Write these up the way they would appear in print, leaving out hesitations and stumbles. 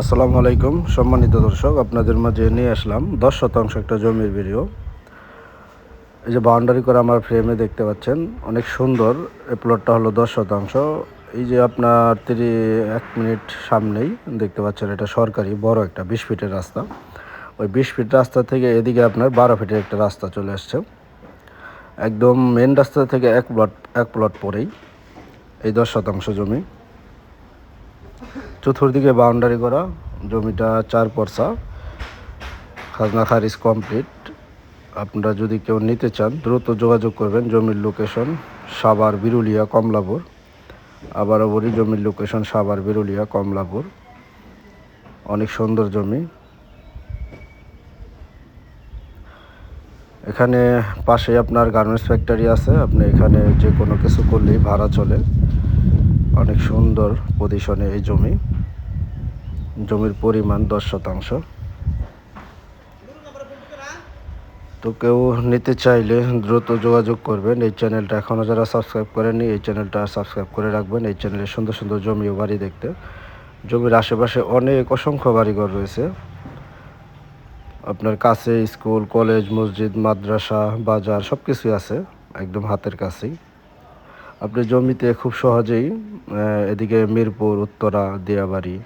আসসালামু আলাইকুম সম্মানিত দর্শক, আপনাদের মাঝে নিয়ে আসলাম 10 শতাংশ একটা জমির ভিডিও। এই যে বাউন্ডারি করা আমার ফ্রেমে দেখতে পাচ্ছেন, অনেক সুন্দর। এই প্লটটা হলো 10 শতাংশ। এই যে আপনার 1 মিনিট সামনেই দেখতে পাচ্ছেন, এটা সরকারি বড় একটা 20 ফিটের রাস্তা। ওই 20 ফিট রাস্তা থেকে এদিকে আপনার 12 ফিটের একটা রাস্তা চলে আসছে। একদম মেন রাস্তা থেকে এক প্লট পরেই এই 10 শতাংশ জমি। চতুর্দিকে বাউন্ডারি করা, জমিটা 4 পরসা, খাজনা খারিজ কমপ্লিট। আপনারা যদি কেউ নিতে চান দ্রুত যোগাযোগ করবেন। জমির লোকেশন সাভার, বিরুলিয়া, কমলাপুর। আবারও বলি, জমির লোকেশন সাভার, বিরুলিয়া, কমলাপুর। অনেক সুন্দর জমি। এখানে পাশে আপনার গার্মেন্টস ফ্যাক্টরি আছে। আপনি এখানে যে কোনো কিছু করলেই ভাড়া চলে। অনেক সুন্দর পজিশনে এই জমি। জমির পরিমাণ 10 শতাংশ। তো কেউ নিতে চাইলে দ্রুত যোগাযোগ করবেন। এই চ্যানেলটা এখনও যারা সাবস্ক্রাইব করেননি, এই চ্যানেলটা সাবস্ক্রাইব করে রাখবেন। এই চ্যানেলে সুন্দর সুন্দর জমি ও বাড়ি দেখতে। জমির আশেপাশে অসংখ্য বাড়িঘর রয়েছে। আপনার কাছে স্কুল, কলেজ, মসজিদ, মাদ্রাসা, বাজার সব কিছুই আছে একদম হাতের কাছেই। আপনি জমিতে খুব সহজেই এদিকে মিরপুর, উত্তরা, দিয়াবাড়ি,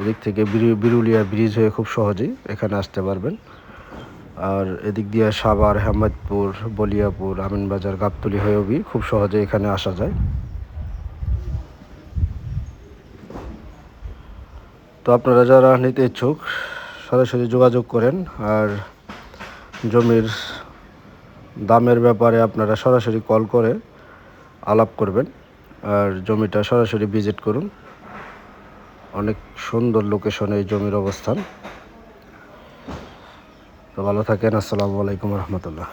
এদিক থেকে বিরুলিয়া ব্রিজ হয়ে খুব সহজেই এখানে আসতে পারবেন। আর এদিক দিয়ে সাভার, হেমায়তপুর, বলিয়াপুর, আমিনবাজার, গাবতলী হয়েও খুব সহজে এখানে আসা যায়। তো আপনারা যারা নিতে ইচ্ছুক সরাসরি যোগাযোগ করেন। আর জমির দামের ব্যাপারে আপনারা সরাসরি কল করে আলাপ করবেন। আর জমিটা সরাসরি ভিজিট করুন। অনেক সুন্দর লোকেশনে এই জমির অবস্থান। তো ভালো থাকেন। আসসালামু আলাইকুম রহমতুল্লাহ।